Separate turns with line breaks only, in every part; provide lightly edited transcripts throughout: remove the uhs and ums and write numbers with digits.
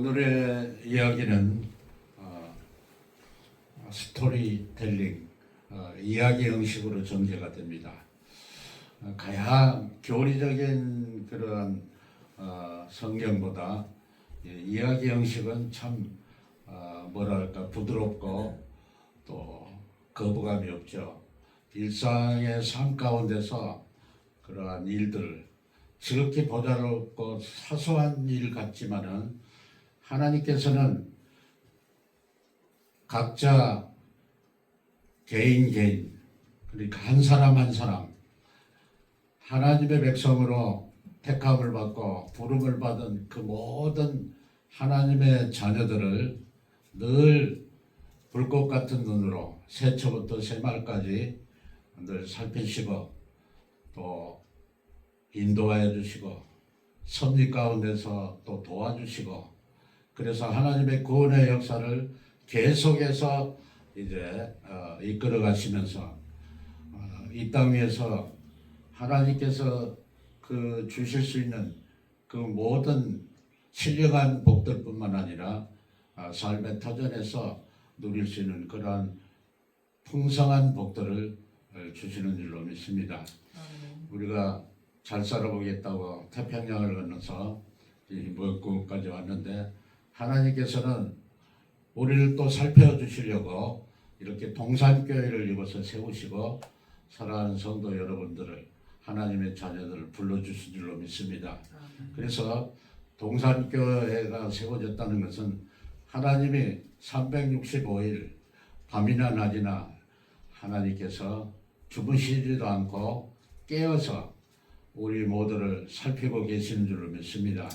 오늘의 이야기는 스토리텔링, 이야기 형식으로 전개가 됩니다. 가야 교리적인 그런 성경보다 이야기 형식은 참 뭐랄까 부드럽고 또 거부감이 없죠. 일상의 삶 가운데서 그러한 일들, 지극히 보잘롭고 사소한 일 같지만은 하나님께서는 각자 개인 그러니까 한 사람 한 사람 하나님의 백성으로 택함을 받고 부름을 받은 그 모든 하나님의 자녀들을 늘 불꽃 같은 눈으로 새초부터 새말까지 늘 살피시고 또 인도하여 주시고 섭리 가운데서 또 도와주시고 그래서 하나님의 구원의 역사를 계속해서 이제 이끌어 가시면서 이 땅 위에서 하나님께서 그 주실 수 있는 그 모든 신령한 복들뿐만 아니라 삶의 터전에서 누릴 수 있는 그러한 풍성한 복들을 주시는 줄로 믿습니다. 우리가 잘 살아보겠다고 태평양을 건너서 목구까지 왔는데 하나님께서는 우리를 또 살펴주시려고 이렇게 동산교회를 이곳에 세우시고 사랑하는 성도 여러분들을 하나님의 자녀들을 불러주신 줄로 믿습니다. 그래서 동산교회가 세워졌다는 것은 하나님이 365일 밤이나 낮이나 하나님께서 주무시지도 않고 깨어서 우리 모두를 살피고 계시는 줄로 믿습니다.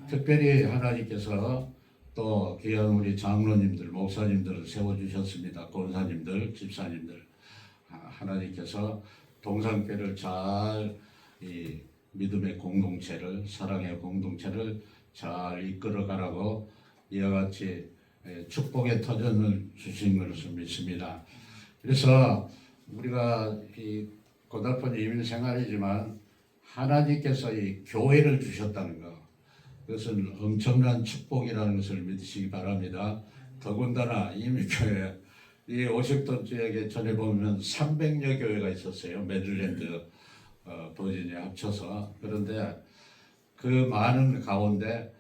특별히 하나님께서 또 귀한 우리 장로님들, 목사님들을 세워주셨습니다. 권사님들, 집사님들. 하나님께서 동산교회를 잘 이 믿음의 공동체를, 사랑의 공동체를 잘 이끌어가라고 이와 같이 축복의 터전을 주신 것을 믿습니다. 그래서 우리가 이 고달픈 이민 생활이지만 하나님께서 이 교회를 주셨다는 것, 그것은 엄청난 축복이라는 것을 믿으시기 바랍니다. 더군다나 이민교회 이 워싱턴 지역에 전에 보면 300여 교회가 있었어요. 메릴랜드 버지니아 합쳐서. 그런데 그 많은 가운데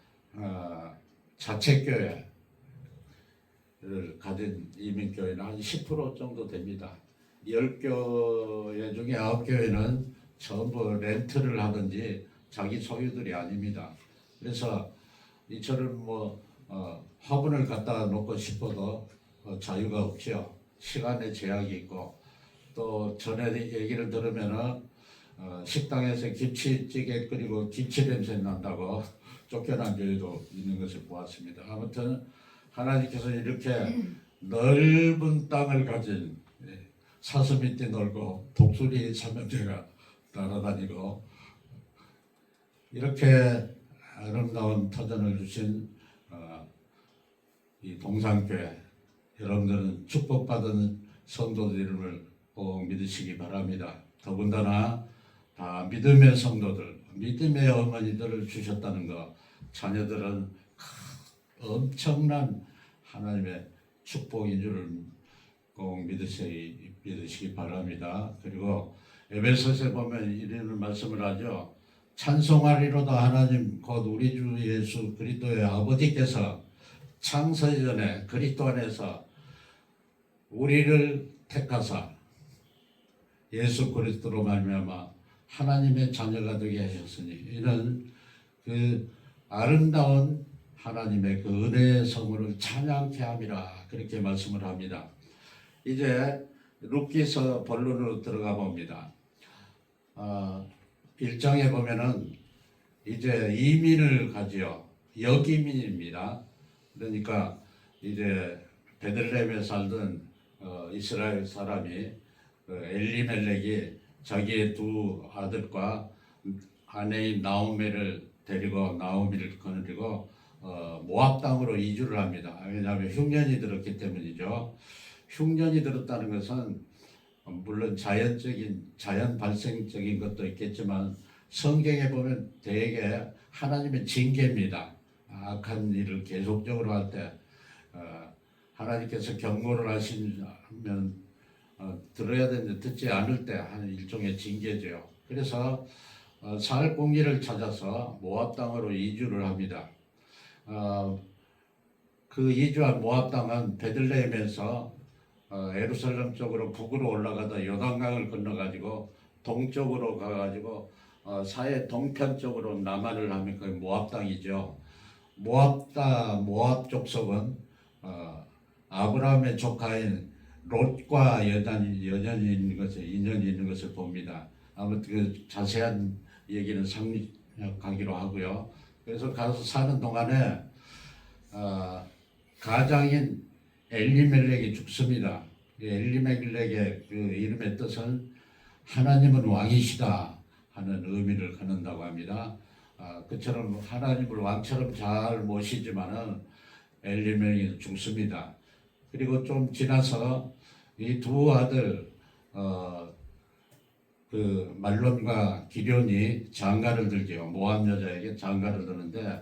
자책교회를 가진 이민교회는 한 10% 정도 됩니다. 10교회 중에 9교회는 전부 렌트를 하든지 자기 소유들이 아닙니다. 그래서 이처럼 화분을 갖다 놓고 싶어도 자유가 없죠. 시간의 제약이 있고 또 전에 얘기를 들으면은 식당에서 김치찌개 끓이고 김치 냄새 난다고 쫓겨난 교회도 있는 것을 보았습니다. 아무튼 하나님께서 이렇게 넓은 땅을 가진 사슴이띠 놀고 독수리 삼형제가 날아다니고 이렇게 아름다운 터전을 주신 이 동산교회 여러분들은 축복받은 성도들임을 꼭 믿으시기 바랍니다. 더군다나 다 믿음의 성도들, 믿음의 어머니들을 주셨다는 것, 자녀들은 엄청난 하나님의 축복인 줄을 꼭 믿으시기 바랍니다. 그리고 에베소서에 보면 이런 말씀을 하죠. 찬송하리로다 하나님 곧 우리 주 예수 그리스도의 아버지께서 창세 전에 그리스도 안에서 우리를 택하사 예수 그리스도로 말미암아 하나님의 자녀가 되게 하셨으니 이는 그 아름다운 하나님의 그 은혜의 성을 찬양케 함이라 그렇게 말씀을 합니다. 이제 룻기서 본론으로 들어가 봅니다. 1장에 보면은 이제 이민을 가지요. 역이민입니다. 그러니까 이제 베들레헴에 살던 이스라엘 사람이 엘리멜렉이 자기의 두 아들과 아내인 나오미를 데리고 나오미를 거느리고 모압 땅으로 이주를 합니다. 왜냐하면 흉년이 들었기 때문이죠. 흉년이 들었다는 것은 물론 자연 발생적인 것도 있겠지만 성경에 보면 대개 하나님의 징계입니다. 악한 일을 계속적으로 할 때 하나님께서 경고를 하시면 들어야 되는데 듣지 않을 때 하는 일종의 징계죠. 그래서 살 공기를 찾아서 모압 땅으로 이주를 합니다. 그 이주한 모압 땅은 베들레헴에서 예루살렘 쪽으로 북으로 올라가다 요단강을 건너가지고 동쪽으로 가가지고 사해 동편 쪽으로 남하를 하면 그 모압 땅이죠. 모압 족속은 아브라함의 조카인 롯과 여전히 인연이 있는 것을 봅니다. 아무튼 그 자세한 얘기는 상기하기로 하고요. 그래서 가서 사는 동안에 가장인 엘리멜렉이 죽습니다. 엘리멜렉의 그 이름의 뜻은 하나님은 왕이시다 하는 의미를 갖는다고 합니다. 그처럼 하나님을 왕처럼 잘 모시지만은 엘리멜렉이 죽습니다. 그리고 좀 지나서 이 두 아들 그 말론과 기럐이 장가를 들죠. 모압 여자에게 장가를 드는데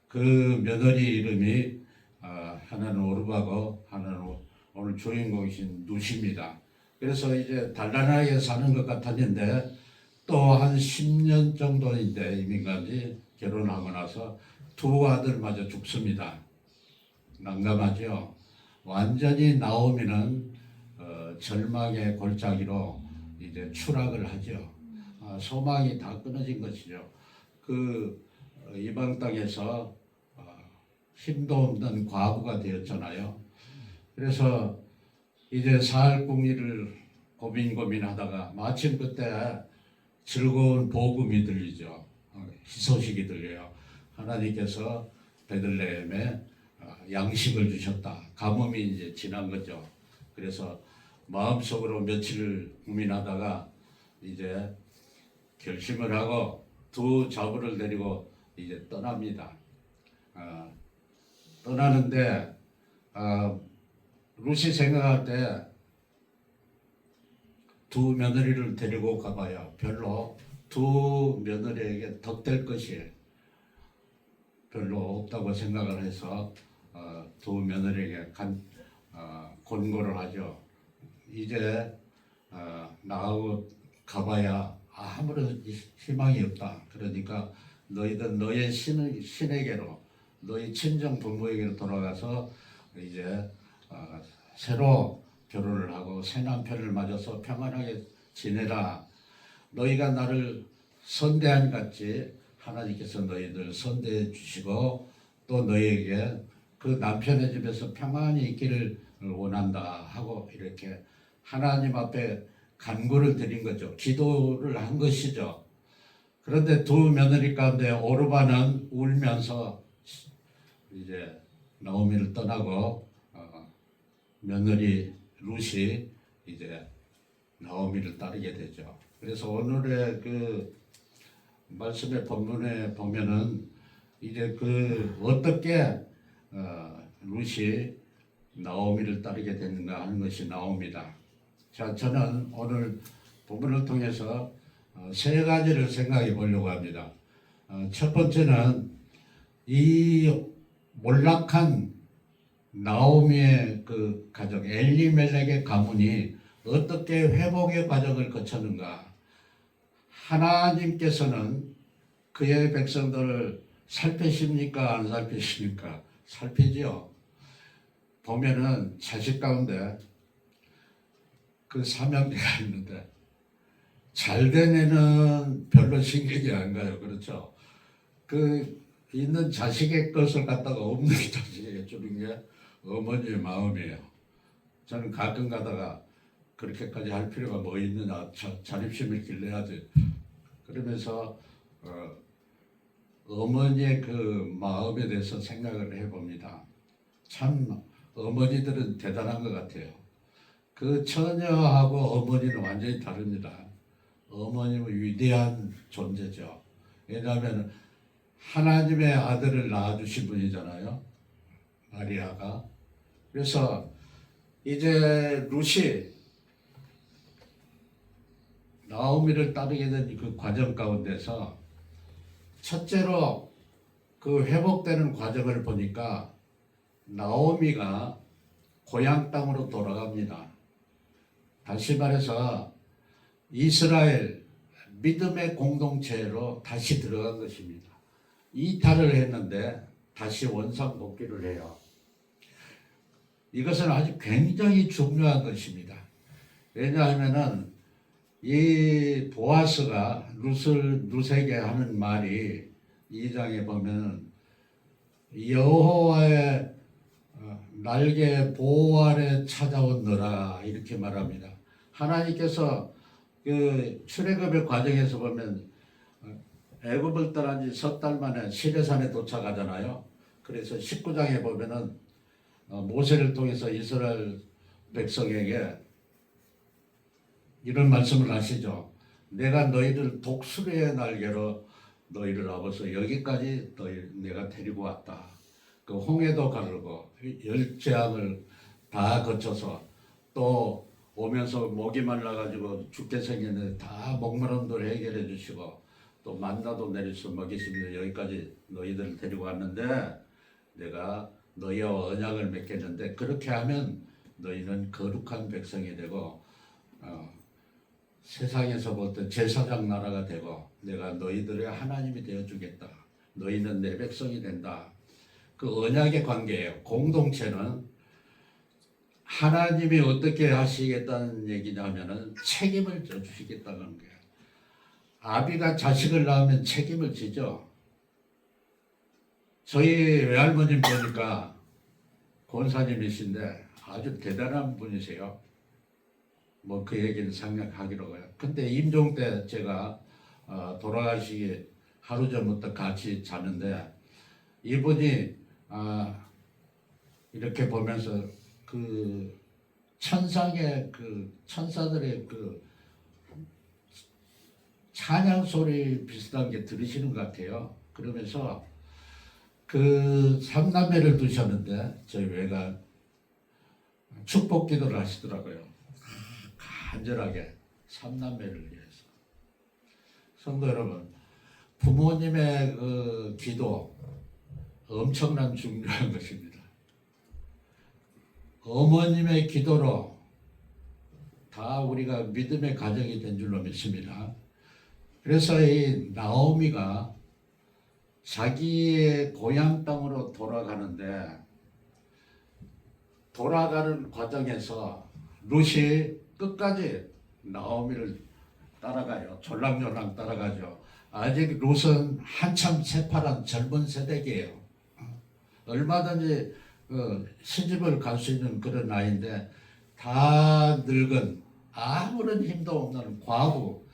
그 며느리 이름이 하나는 오르바고 하나는 오늘 주인공이신 누시입니다. 그래서 이제 단란하게 사는 것 같았는데 또 한 10년 정도인데 이민까지 결혼하고 나서 두 아들마저 죽습니다. 난감하죠. 완전히 나오미는 절망의 골짜기로 이제 추락을 하죠. 소망이 다 끊어진 것이죠. 그 이방 땅에서 힘도 없는 과부가 되었잖아요. 그래서 이제 살 궁리를 고민하다가 마침 그때 즐거운 복음이 들리죠. 희소식이 들려요. 하나님께서 베들레헴에 양식을 주셨다. 가뭄이 이제 지난 거죠. 그래서 마음속으로 며칠 고민하다가 이제 결심을 하고 두 자부를 데리고 이제 떠납니다. 떠나는데 루시 생각할 때 두 며느리를 데리고 가봐야 별로 두 며느리에게 덕될 것이 별로 없다고 생각을 해서 두 며느리에게 권고를 하죠. 이제 나하고 가봐야 아무런 희망이 없다. 그러니까 너희들 너의 신에게로 너희 친정 부모에게로 돌아가서 이제 새로 결혼을 하고 새 남편을 맞아서 평안하게 지내라. 너희가 나를 선대한 같이 하나님께서 너희들 선대해 주시고 또 너희에게 그 남편의 집에서 평안히 있기를 원한다 하고 이렇게 하나님 앞에 간구를 드린 거죠. 기도를 한 것이죠. 그런데 두 며느리 가운데 오르바는 울면서 이제 나오미를 떠나고 며느리 룻이 이제 나오미를 따르게 되죠. 그래서 오늘의 그 말씀의 본문에 보면은 이제 그 어떻게 룻이 나오미를 따르게 됐는가 하는 것이 나옵니다. 자, 저는 오늘 본문을 통해서 세 가지를 생각해 보려고 합니다. 첫 번째는 이 몰락한 나오미의 그 가정, 엘리멜렉의 가문이 어떻게 회복의 과정을 거쳤는가. 하나님께서는 그의 백성들을 살피십니까? 안 살피십니까? 살피지요. 보면은 자식 가운데 그 삼형제가 있는데 잘된 애는 별로 신경이 안 가요. 그렇죠? 그 있는 자식의 것을 갖다가 없는 자식에게 주는 게 어머니의 마음이에요. 저는 가끔 가다가 그렇게까지 할 필요가 뭐 있느냐, 자립심을 길러야지. 그러면서 어머니의 그 마음에 대해서 생각을 해봅니다. 참 어머니들은 대단한 것 같아요. 그 처녀하고 어머니는 완전히 다릅니다. 어머님은 위대한 존재죠. 왜냐하면 하나님의 아들을 낳아주신 분이잖아요. 마리아가. 그래서 이제 룻이 나오미를 따르게 된 그 과정 가운데서 첫째로 그 회복되는 과정을 보니까 나오미가 고향 땅으로 돌아갑니다. 다시 말해서 이스라엘 믿음의 공동체로 다시 들어간 것입니다. 이탈을 했는데 다시 원상복귀를 해요. 이것은 아주 굉장히 중요한 것입니다. 왜냐하면은 이 보아스가 룻에게 하는 말이 2장에 보면 여호와의 날개 보호 아래 찾아온 너라 이렇게 말합니다. 하나님께서 그 출애굽의 과정에서 보면 애굽을 떠난 지 석 달 만에 시내산에 도착하잖아요. 그래서 19장에 보면은 모세를 통해서 이스라엘 백성에게 이런 말씀을 하시죠. 내가 너희를 독수리의 날개로 너희를 업어서 여기까지 내가 데리고 왔다. 그 홍해도 가르고 열재앙을 다 거쳐서 또 오면서 목이 말라가지고 죽게 생겼는데 다 목마름도 해결해 주시고 또 만나도 내리서 먹이시면서 여기까지 너희들을 데리고 왔는데 내가 너희와 언약을 맺겠는데 그렇게 하면 너희는 거룩한 백성이 되고 세상에서 볼 때 제사장 나라가 되고 내가 너희들의 하나님이 되어주겠다. 너희는 내 백성이 된다. 그 언약의 관계예요. 공동체는 하나님이 어떻게 하시겠다는 얘기냐면은 책임을 져주시겠다는 거예요. 아비가 자식을 낳으면 책임을 지죠. 저희 외할머님 보니까 권사님이신데 아주 대단한 분이세요. 뭐 그 얘기는 생략하기로 해요. 근데 임종 때 제가 돌아가시기 하루 전부터 같이 자는데 이분이 이렇게 보면서 그 천상의 그 천사들의 그 찬양 소리 비슷한 게 들으시는 것 같아요. 그러면서 그 삼남매를 두셨는데 저희 외가 축복 기도를 하시더라고요. 간절하게 삼남매를 위해서. 성도 여러분, 부모님의 그 기도 엄청난 중요한 것입니다. 어머님의 기도로 다 우리가 믿음의 가정이 된 줄로 믿습니다. 그래서 이 나오미가 자기의 고향 땅으로 돌아가는데 돌아가는 과정에서 룻이 끝까지 나오미를 따라가요. 졸랑졸랑 따라가죠. 아직 룻은 한참 새파란 젊은 세대기예요. 얼마든지 시집을 갈 수 있는 그런 나이인데 다 늙은 아무런 힘도 없는 과부,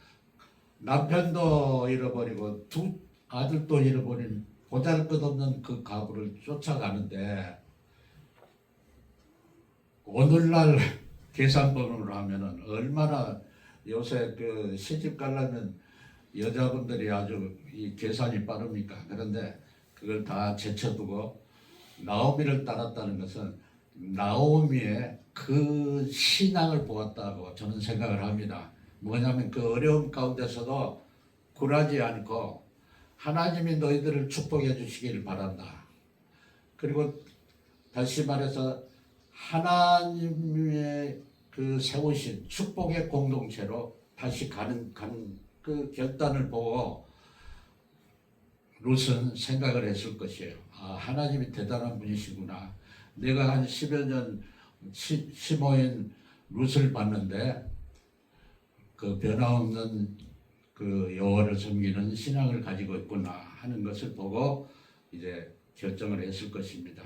남편도 잃어버리고 두 아들도 잃어버린 보잘것없는 그 과부를 쫓아가는데 오늘날 계산법으로 하면은 얼마나 요새 그 시집 가려면 여자분들이 아주 이 계산이 빠릅니까? 그런데 그걸 다 제쳐두고 나오미를 따랐다는 것은 나오미의 그 신앙을 보았다고 저는 생각을 합니다. 뭐냐면 그 어려움 가운데서도 굴하지 않고 하나님이 너희들을 축복해 주시기를 바란다. 그리고 다시 말해서 하나님의 그 세우신 축복의 공동체로 다시 가는 그 결단을 보고 룻은 생각을 했을 것이에요. 하나님이 대단한 분이시구나. 내가 한 10여 년 시모인 룻을 봤는데 그 변함없는 그 여호와를 섬기는 신앙을 가지고 있구나 하는 것을 보고 이제 결정을 했을 것입니다.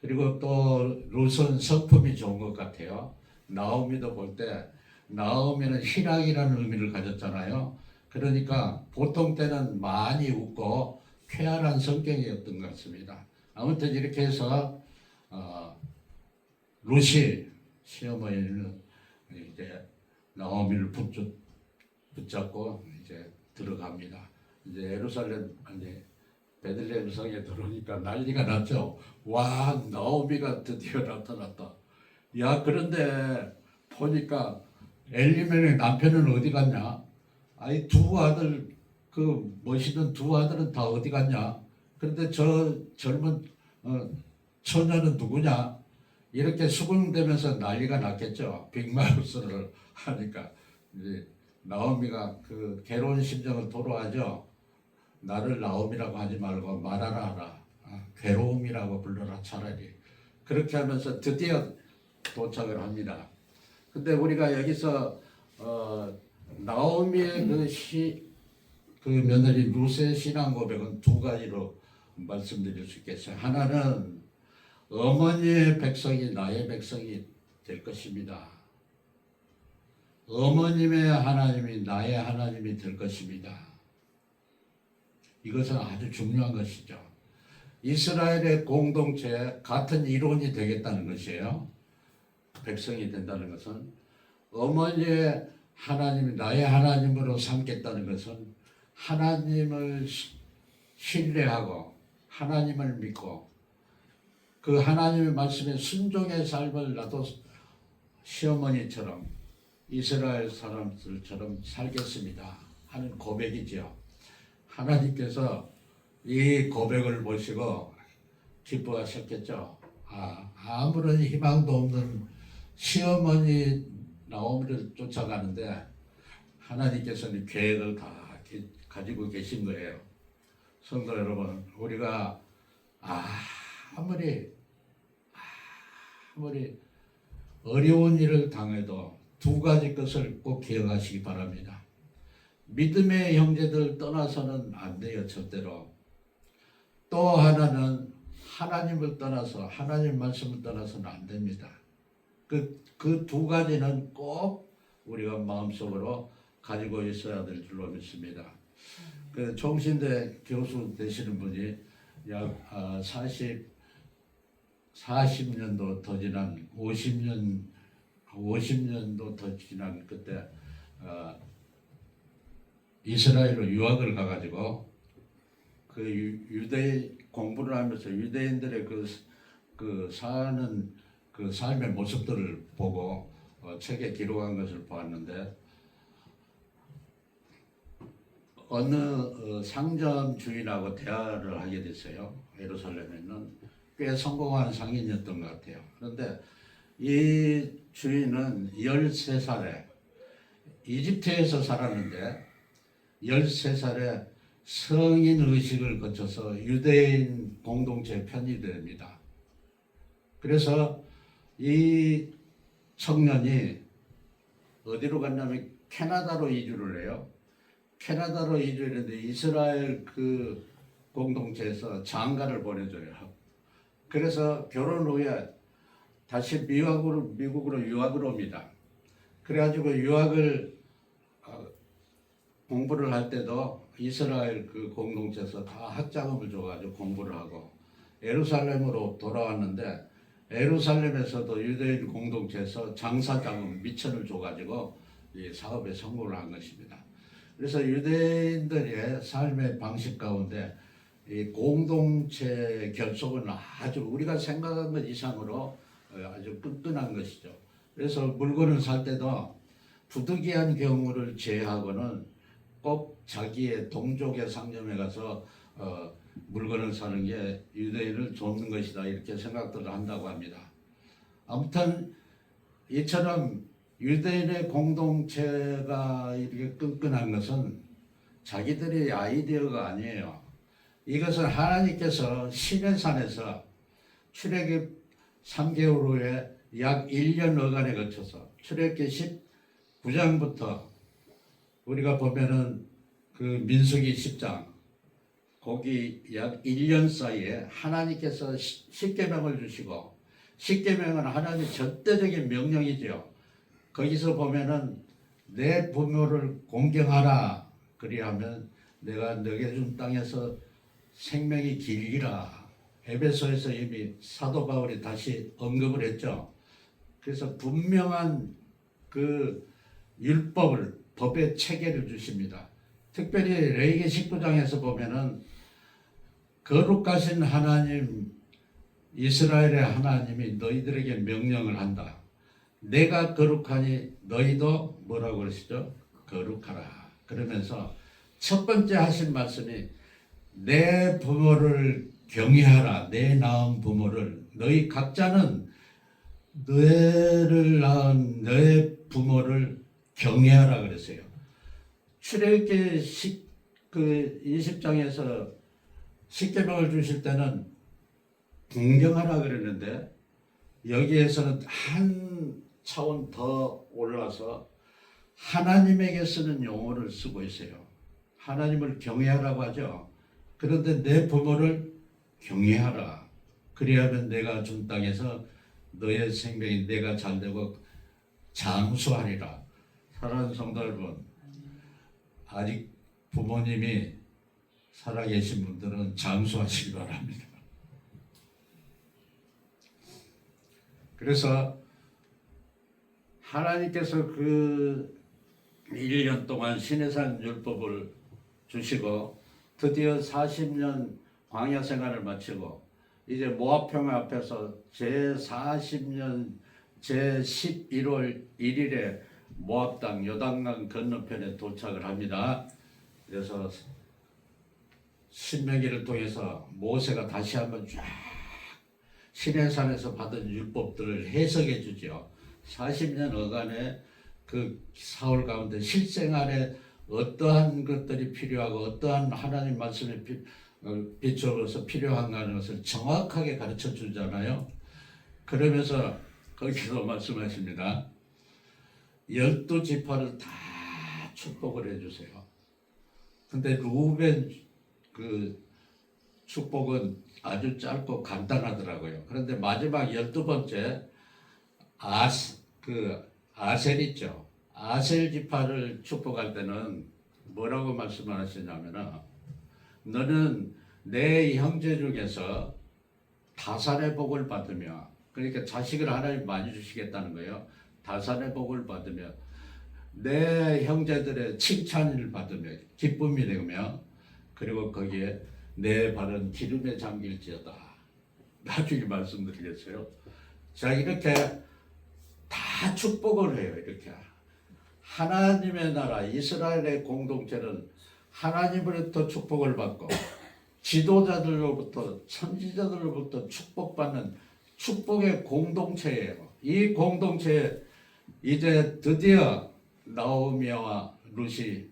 그리고 또 룻은 성품이 좋은 것 같아요. 나오미도 볼 때 나오미는 희락이라는 의미를 가졌잖아요. 그러니까 보통 때는 많이 웃고 쾌활한 성격이었던 것 같습니다. 아무튼 이렇게 해서 룻이 시어머니는 이제 나오미를 붙잡고 이제 들어갑니다. 이제 예루살렘 베들레헴 성에 들어오니까 난리가 났죠. 와, 나오미가 드디어 나타났다. 야, 그런데 보니까 엘리멜의 남편은 어디 갔냐? 아니 두 아들 그 멋있는 두 아들은 다 어디 갔냐? 그런데 저 젊은 처녀는 누구냐? 이렇게 수긍되면서 난리가 났겠죠. 빅마우스를 하니까 이제 나오미가 그 괴로운 심정을 토로하죠. 나를 나오미라고 하지 말고 마라라 하라. 괴로움이라고 불러라 차라리. 그렇게 하면서 드디어 도착을 합니다. 근데 우리가 여기서 나오미의 그 며느리 룻의 신앙 고백은 두 가지로 말씀드릴 수 있겠어요. 하나는 어머니의 백성이 나의 백성이 될 것입니다. 어머님의 하나님이 나의 하나님이 될 것입니다. 이것은 아주 중요한 것이죠. 이스라엘의 공동체에 같은 이론이 되겠다는 것이에요. 백성이 된다는 것은 어머니의 하나님이 나의 하나님으로 삼겠다는 것은 하나님을 신뢰하고 하나님을 믿고 그 하나님의 말씀에 순종의 삶을 나도 시어머니처럼 이스라엘 사람들처럼 살겠습니다 하는 고백이지요. 하나님께서 이 고백을 보시고 기뻐하셨겠죠. 아무런 희망도 없는 시어머니 나오미를 쫓아가는데 하나님께서는 계획을 다 가지고 계신 거예요. 성도 여러분, 우리가 아무리 어려운 일을 당해도 두 가지 것을 꼭 기억하시기 바랍니다. 믿음의 형제들 떠나서는 안 돼요, 절대로. 또 하나는 하나님을 떠나서 하나님 말씀을 떠나서는 안 됩니다. 그 두 가지는 꼭 우리가 마음속으로 가지고 있어야 될 줄로 믿습니다. 그 총신대 교수 되시는 분이 약 40년도 더 지난 50년도 더 지난 그때 이스라엘로 유학을 가가지고 그 유대 공부를 하면서 유대인들의 그 사는 그 삶의 모습들을 보고 책에 기록한 것을 보았는데 어느 상점 주인하고 대화를 하게 됐어요. 예루살렘에는 꽤 성공한 상인이었던 것 같아요. 그런데 이 주인은 13살에 이집트에서 살았는데 13살에 성인 의식을 거쳐서 유대인 공동체에 편입됩니다. 그래서 이 청년이 어디로 갔냐면 캐나다로 이주를 해요. 캐나다로 이주를 했는데 이스라엘 그 공동체에서 장가를 보내줘요. 그래서 결혼 후에 다시 미국으로 유학을 옵니다. 그래가지고 유학을 공부를 할 때도 이스라엘 그 공동체에서 다 학자금을 줘가지고 공부를 하고 예루살렘으로 돌아왔는데 예루살렘에서도 유대인 공동체에서 장사자금 미천을 줘가지고 이 사업에 성공을 한 것입니다. 그래서 유대인들의 삶의 방식 가운데 이 공동체 결속은 아주 우리가 생각한 것 이상으로 아주 끈끈한 것이죠. 그래서 물건을 살 때도 부득이한 경우를 제외하고는 꼭 자기의 동족의 상점에 가서 물건을 사는 게 유대인을 돕는 것이다 이렇게 생각들을 한다고 합니다. 아무튼 이처럼 유대인의 공동체가 이렇게 끈끈한 것은 자기들의 아이디어가 아니에요. 이것은 하나님께서 시내산에서 출애굽 3개월 후에 약 1년여간에 거쳐서 출애굽기 19장부터 우리가 보면은 그 민수기 10장 거기 약 1년 사이에 하나님께서 십계명을 주시고 십계명은 하나님의 절대적인 명령이죠. 거기서 보면은 내 부모를 공경하라 그리하면 내가 너게 준 땅에서 생명이 길기라. 에베소에서 이미 사도 바울이 다시 언급을 했죠. 그래서 분명한 그 율법을 법의 체계를 주십니다. 특별히 레위기 19장에서 보면은 거룩하신 하나님 이스라엘의 하나님이 너희들에게 명령을 한다. 내가 거룩하니 너희도 뭐라고 그러시죠? 거룩하라. 그러면서 첫 번째 하신 말씀이 내 부모를 경외하라. 내 낳은 부모를. 너희 각자는 너를 낳은 너의 부모를 경외하라 그랬어요. 출애굽기 20장에서 십계명을 주실 때는 공경하라 그랬는데 여기에서는 한 차원 더 올라서 하나님에게 쓰는 용어를 쓰고 있어요. 하나님을 경외하라고 하죠. 그런데 내 부모를 경외하라. 그리하면 내가 준 땅에서 너의 생명이 내가 잘되고 장수하리라. 사랑하는 성도 여러분, 아직 부모님이 살아계신 분들은 장수하시기 바랍니다. 그래서 하나님께서 그 1년 동안 시내산 율법을 주시고 드디어 40년 광야 생활을 마치고 이제 모압 평화 앞에서 제40년 제11월 1일에 모압 땅 요단강 건너편에 도착을 합니다. 그래서 신명기를 통해서 모세가 다시 한번 쫙 시내산에서 받은 율법들을 해석해 주죠. 40년 어간의 그 사월 가운데 실생활에 어떠한 것들이 필요하고 어떠한 하나님 말씀에 비추어서 필요한가 것을 정확하게 가르쳐 주잖아요. 그러면서 거기서 말씀하십니다. 12지파를 다 축복을 해주세요. 근데 루벤 그 축복은 아주 짧고 간단하더라고요. 그런데 마지막 12번째 아셀 있죠. 아셀 지파를 축복할 때는 뭐라고 말씀을 하시냐면은 너는 내 형제 중에서 다산의 복을 받으며, 그러니까 자식을 하나님 많이 주시겠다는 거예요. 다산의 복을 받으며 내 형제들의 칭찬을 받으며 기쁨이 되며, 그리고 거기에 내 발은 기름에 잠길지어다. 나중에 말씀드리겠어요. 자, 이렇게 다 축복을 해요. 이렇게 하나님의 나라 이스라엘의 공동체는 하나님으로부터 축복을 받고 지도자들로부터 선지자들로부터 축복받는 축복의 공동체예요. 이 공동체에 이제 드디어 나오미와 룻이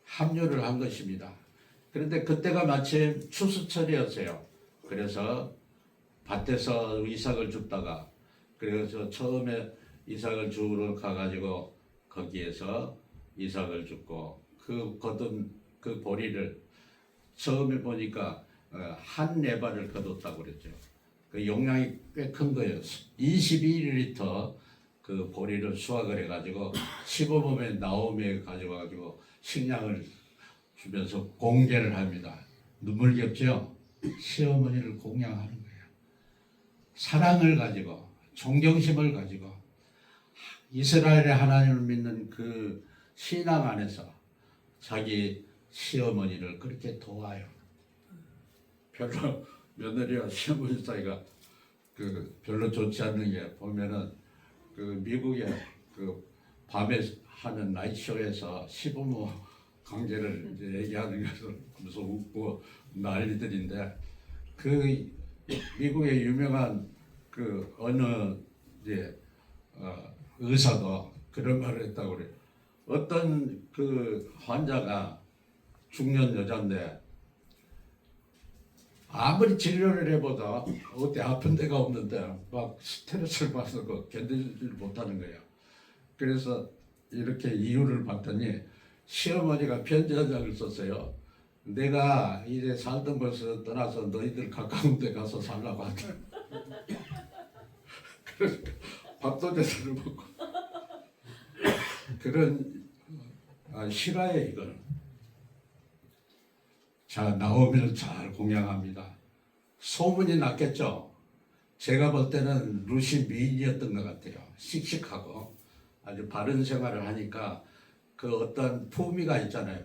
합류를 한 것입니다. 그런데 그때가 마침 추수철이었어요. 그래서 밭에서 이삭을 줍다가, 그래서 처음에 이삭을 주우러 가가지고 거기에서 이삭을 줍고 그 거둔 그 보리를 처음에 보니까 한 네발을 거뒀다고 그랬죠. 그 용량이 꽤 큰 거예요. 22리터 그 보리를 수확을 해가지고 시범홈에 나오미에 가져가지고 식량을 주면서 공개를 합니다. 눈물겹죠? 시어머니를 공양하는 거예요. 사랑을 가지고 존경심을 가지고 이스라엘의 하나님을 믿는 그 신앙 안에서 자기 시어머니를 그렇게 도와요. 별로 며느리와 시어머니 사이가 별로 좋지 않는 게, 보면은 미국의 밤에 하는 나이트쇼에서 시부모 관계를 이제 얘기하는 것을 보면서 웃고 난리들인데, 미국의 유명한 어느 이제 의사도 그런 말을 했다고 그래요. 어떤 환자가 중년 여자인데 아무리 진료를 해보다 어디 아픈 데가 없는데 막 스트레스를 받아서 견디지 못하는 거예요. 그래서 이렇게 이유를 봤더니 시어머니가 편지 한 장을 썼어요. 내가 이제 살던 곳에서 떠나서 너희들 가까운 데 가서 살라고 하더라. 그래서 밥도 제대로 먹고 그런 실화예요, 이거는. 자, 나오미를 잘 공양합니다. 소문이 났겠죠. 제가 볼 때는 룻이 미인이었던 것 같아요. 씩씩하고 아주 바른 생활을 하니까 그 어떤 품위가 있잖아요.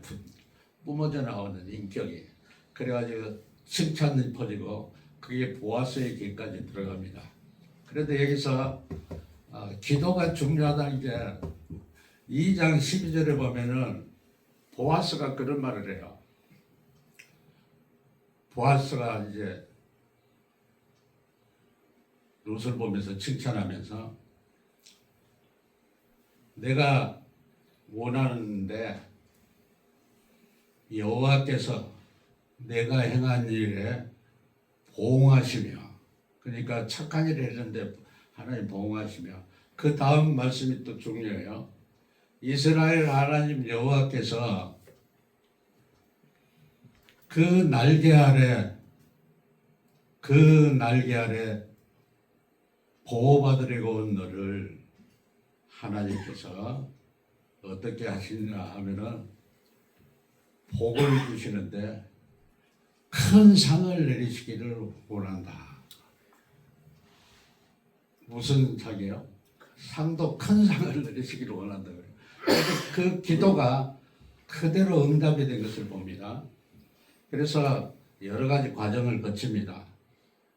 뿜어져 나오는 인격이. 그래가지고 칭찬이 퍼지고 그게 보아스의 길까지 들어갑니다. 그런데 여기서 기도가 중요하다는 게 2장 12절에 보면은 보아스가 그런 말을 해요. 보아스가 이제 룻을 보면서 칭찬하면서 내가 원하는데 여호와께서 내가 행한 일에 보응하시며, 그러니까 착한 일을 했는데 하나님 보응하시며, 그 다음 말씀이 또 중요해요. 이스라엘 하나님 여호와께서 그 날개 아래 보호받으려고 온 너를 하나님께서 어떻게 하시느냐 하면은 복을 주시는데 큰 상을 내리시기를 원한다. 무슨 상이요? 상도 큰 상을 내리시기를 원한다. 그 기도가 그대로 응답이 된 것을 봅니다. 그래서 여러 가지 과정을 거칩니다.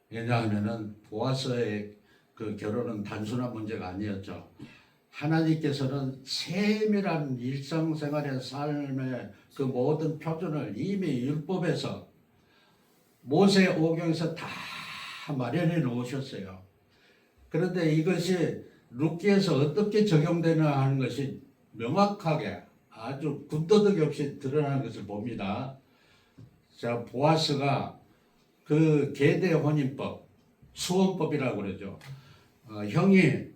왜냐하면은 보아스의 그 결혼은 단순한 문제가 아니었죠. 하나님께서는 세밀한 일상생활의 삶의 그 모든 표준을 이미 율법에서 모세 오경에서 다 마련해 놓으셨어요. 그런데 이것이 룻기에서 어떻게 적용되나 하는 것이 명확하게 아주 군더더기 없이 드러나는 것을 봅니다. 자, 보아스가 그 계대 혼인법, 수원법이라고 그러죠. 형이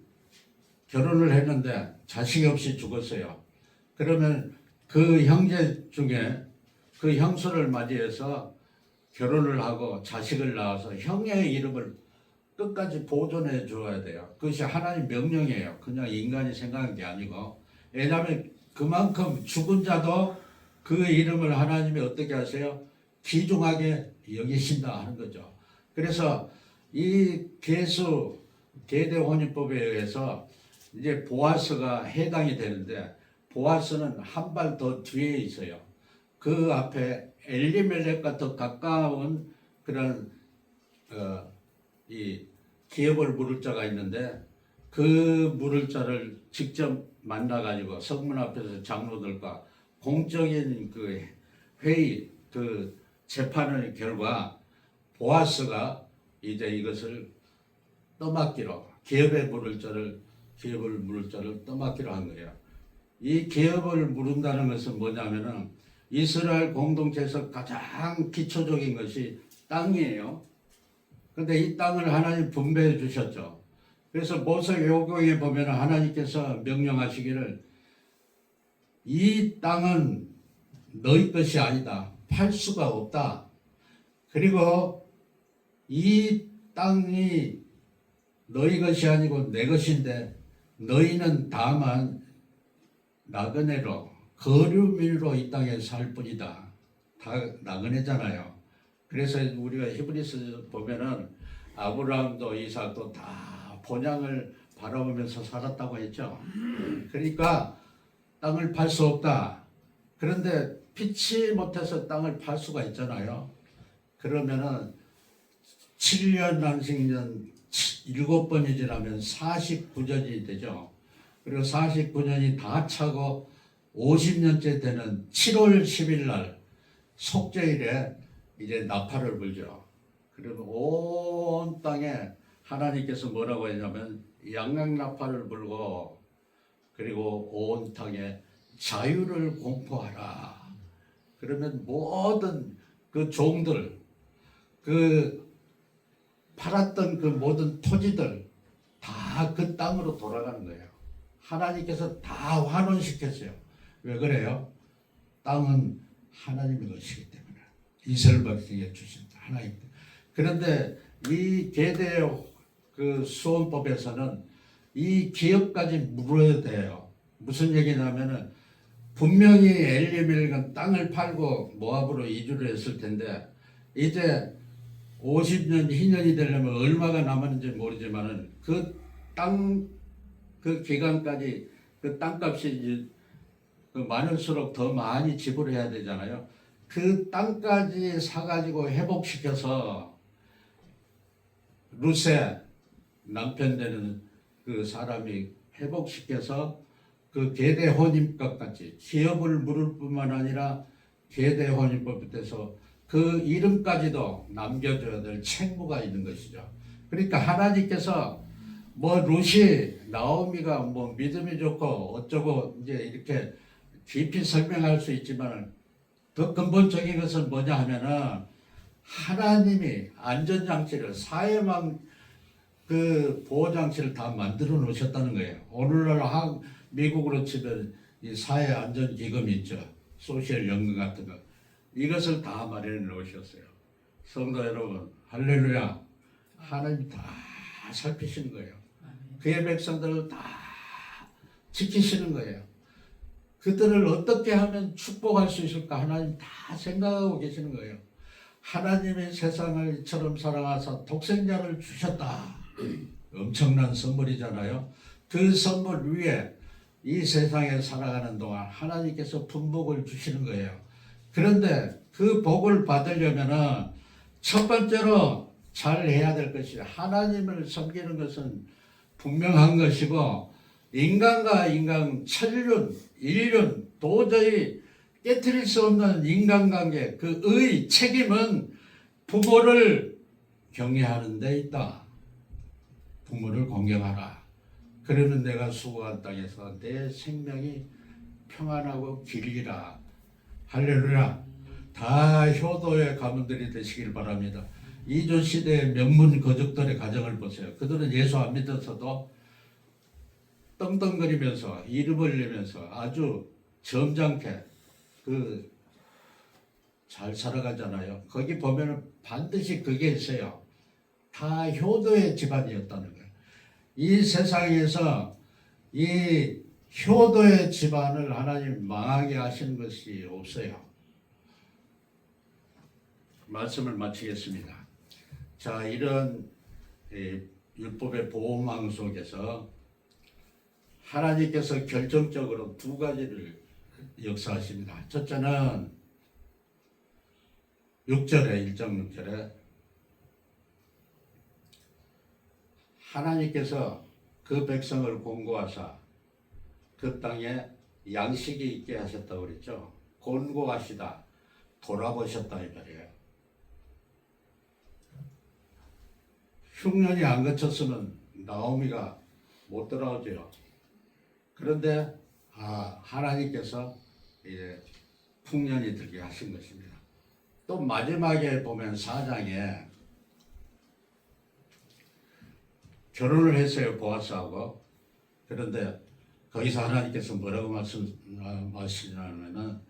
결혼을 했는데 자식이 없이 죽었어요. 그러면 그 형제 중에 그 형수를 맞이해서 결혼을 하고 자식을 낳아서 형의 이름을 끝까지 보존해 줘야 돼요. 그것이 하나님 명령이에요. 그냥 인간이 생각한 게 아니고. 왜냐하면 그만큼 죽은 자도 그 이름을 하나님이 어떻게 하세요? 귀중하게 여기신다 하는 거죠. 그래서 이 계대 혼인법에 의해서 이제 보아스가 해당이 되는데, 보아스는 한 발 더 뒤에 있어요. 그 앞에 엘리멜렉과 더 가까운 그런 이 기업을 물을 자가 있는데, 그 물을 자를 직접 만나가지고 성문 앞에서 장로들과 공적인 그 회의, 그 재판의 결과 보아스가 이제 이것을 떠맡기로, 기업을 물을 자를 떠맡기로 한 거예요. 이 기업을 물은다는 것은 뭐냐면은 이스라엘 공동체에서 가장 기초적인 것이 땅이에요. 근데 이 땅을 하나님 분배해 주셨죠. 그래서 모세오경에 보면 하나님께서 명령하시기를 이 땅은 너희 것이 아니다. 팔 수가 없다. 그리고 이 땅이 너희 것이 아니고 내 것인데 너희는 다만 나그네로 거류민으로 이 땅에 살 뿐이다. 다 나그네잖아요. 그래서 우리가 히브리서 보면은 아브라함도 이삭도 다 본향을 바라보면서 살았다고 했죠. 그러니까 땅을 팔 수 없다. 그런데 피치 못해서 땅을 팔 수가 있잖아요. 그러면은 7년 낭식년 7번이 지나면 49년이 되죠. 그리고 49년이 다 차고 50년째 되는 7월 10일 날 속죄일에 이제 나팔을 불죠. 그러면 온 땅에 하나님께서 뭐라고 했냐면 양강나팔을 불고, 그리고 온 땅에 자유를 공포하라. 그러면 모든 그 종들, 그 팔았던 그 모든 토지들 다 그 땅으로 돌아가는 거예요. 하나님께서 다 환원시켰어요. 왜 그래요? 땅은 하나님의 것이기 때문에. 이스라엘 백성에게 주신다. 하나님. 그런데 이 계대 그 수원법에서는 이 기업까지 물어야 돼요. 무슨 얘기냐면은 분명히 엘리멜렉은 땅을 팔고 모압으로 이주를 했을 텐데, 이제 50년, 희년이 되려면 얼마가 남았는지 모르지만은 그 기간까지 그 땅값이 그 많을수록 더 많이 지불해야 되잖아요. 그 땅까지 사가지고 회복시켜서 룻의 남편 되는 그 사람이 회복시켜서 그 계대 혼인법 같이 기업을 물을 뿐만 아니라 계대 혼인법에서 그 이름까지도 남겨줘야 될 책무가 있는 것이죠. 그러니까 하나님께서 뭐 루시, 나오미가 뭐 믿음이 좋고 어쩌고 이제 이렇게 깊이 설명할 수 있지만 더 근본적인 것은 뭐냐 하면은 하나님이 안전장치를 사회망 그 보호장치를 다 만들어 놓으셨다는 거예요. 오늘날 미국으로 치면 이 사회안전기금 있죠. 소셜연금 같은 거. 이것을 다 마련해 놓으셨어요. 성도 여러분, 할렐루야. 하나님 다 살피시는 거예요. 그의 백성들을 다 지키시는 거예요. 그들을 어떻게 하면 축복할 수 있을까 하나님 다 생각하고 계시는 거예요. 하나님의 세상을 이처럼 사랑하사 독생자를 주셨다. 엄청난 선물이잖아요. 그 선물 위에 이 세상에 살아가는 동안 하나님께서 분복을 주시는 거예요. 그런데 그 복을 받으려면은 첫 번째로 잘 해야 될 것이 하나님을 섬기는 것은 분명한 것이고 인간과 인간 천륜, 인륜 도저히 깨트릴 수 없는 인간관계 그의 책임은 부모를 경외하는 데 있다. 부모를 공경하라. 그러면 내가 수고한 땅에서 내 생명이 평안하고 길리라. 할렐루야. 다 효도의 가문들이 되시길 바랍니다. 이조 시대의 명문 거족들의 가정을 보세요. 그들은 예수 안 믿어서도 떵떵거리면서 이름을 내면서 아주 점잖게 잘 살아가잖아요. 거기 보면은 반드시 그게 있어요. 다 효도의 집안이었다는 거예요. 이 세상에서 이 효도의 집안을 하나님 망하게 하시는 것이 없어요. 말씀을 마치겠습니다. 자, 이런 율법의 보호망 속에서 하나님께서 결정적으로 두 가지를 역사하십니다. 첫째는 6절에 1장 6절에 하나님께서 그 백성을 공고하사 그 땅에 양식이 있게 하셨다고 그랬죠. 곤고하시다. 돌아보셨다 이 말이에요. 흉년이 안 거쳤으면 나오미가 못 돌아오죠. 그런데 하나님께서 이제 풍년이 들게 하신 것입니다. 또 마지막에 보면 4장에 결혼을 했어요. 보아스하고. 그런데 거기서 하나님께서 뭐라고 말씀하시냐면은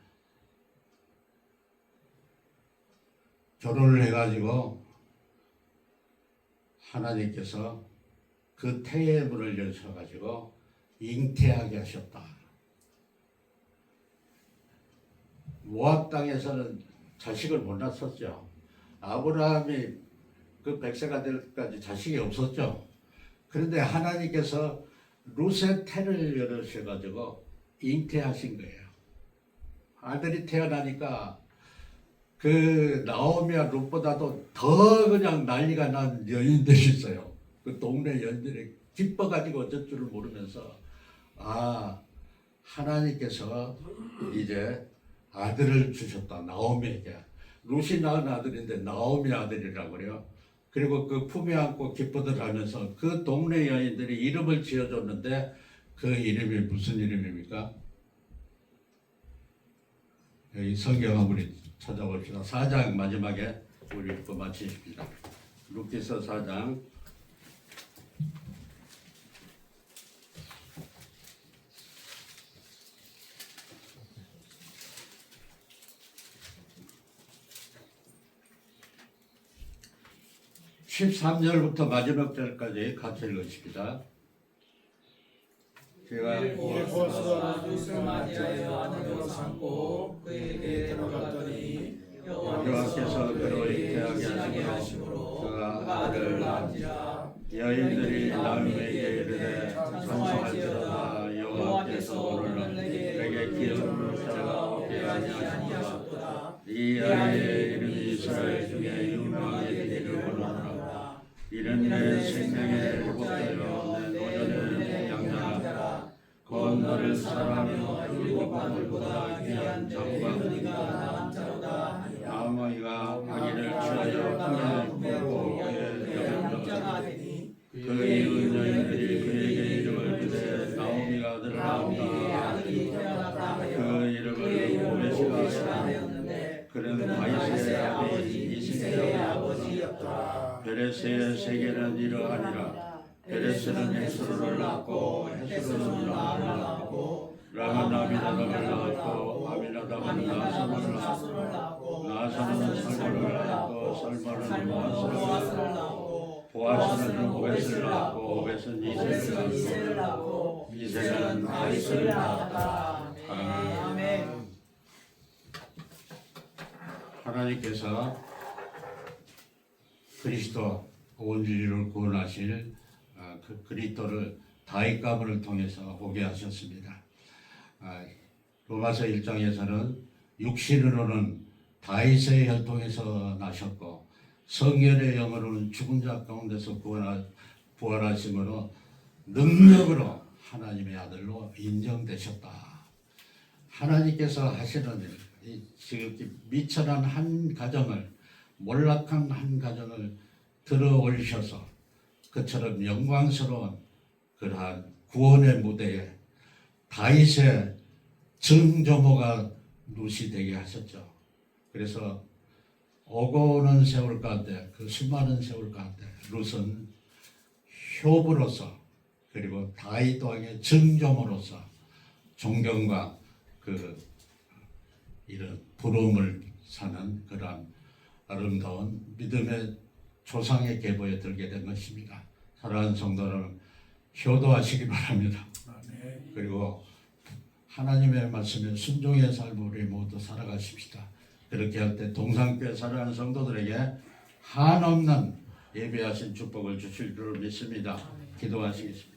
결혼을 해가지고 하나님께서 그 태의 문을 열셔가지고 잉태하게 하셨다. 모압 땅에서는 자식을 못 낳았었죠. 아브라함이 그 100세가 될 때까지 자식이 없었죠. 그런데 하나님께서 룻의 태를 열으셔가지고 잉태하신 거예요. 아들이 태어나니까 그 나오미와 룻보다도 더 그냥 난리가 난 여인들이 있어요. 그 동네 여인들이 기뻐가지고 어쩔 줄을 모르면서 하나님께서 이제 아들을 주셨다. 나오미에게. 룻이 낳은 아들인데 나오미 아들이라고 그래요. 그리고 그 품에 안고 기뻐들 하면서 그 동네 여인들이 이름을 지어줬는데 그 이름이 무슨 이름입니까? 여기 성경 한번 찾아봅시다. 4장 마지막에 우리 읽고 마치십니다. 룻기서 4장 13절부터 마지막 절까지 같이 읽으십니다. 제가
보아스가 룻을 맞이하여 아내로 삼고 그에게 들어갔더니
여호와께서 그로 잉태하게 하심으로 그가 아들을 낳은지라. 여인들이 나오미에게 이르되 찬송할지로다. 여호와께서 오늘 내게 기름을 부어 없게 아니하셨도다. 이 아이의 이름이 이스라엘 중에 유명하게 되기를 원하노라. 이는 내 생명의 회복되며 내 노년의 양자라. 곧 너를 사랑하며 일곱 하늘보다 귀한 자부가 나은 자로다. 나오미가 그는 다윗의 아비
이새의
이새의
아버지였더라.
베레스의 세계는 이러하니라. 베레스는 헤스로를 낳고 헤스로는 라합을 낳고 라합은 아미나답을 낳고 아미나답은 나사를 낳고 나사는 살모를 낳고 살모는 보아스를 낳고 보아스는 오벳을 낳고 오벳은 이새를 낳고 이새는 다윗을 낳았다. 아멘. 하나님께서 그리스도 온 인류를 구원하실 그 그리스도를 다윗 가문을 통해서 오게 하셨습니다. 로마서 1장에서는 육신으로는 다윗의 혈통에서 나셨고 성결의 영으로는 죽은 자 가운데서 부활하심으로 능력으로 하나님의 아들로 인정되셨다. 하나님께서 하시는 일, 이 지극히 미천한 한 가정을, 몰락한 한 가정을 들어 올리셔서 그처럼 영광스러운 그러한 구원의 무대에 다윗의 정조모가 룻이 되게 하셨죠. 그래서 오고 오는 세월 가운데, 그 수많은 세월 가운데 룻은 효부로서 그리고 다윗 왕의 정조모로서 존경과 이런 부러움을 사는 그러한 아름다운 믿음의 조상의 계보에 들게 된 것입니다. 사랑하는 성도는 효도하시기 바랍니다. 그리고 하나님의 말씀에 순종의 삶을 우리 모두 살아가십시다. 그렇게 할 때 동산교회 사랑하는 성도들에게 한없는 예배하신 축복을 주실 줄 믿습니다. 기도하시겠습니다.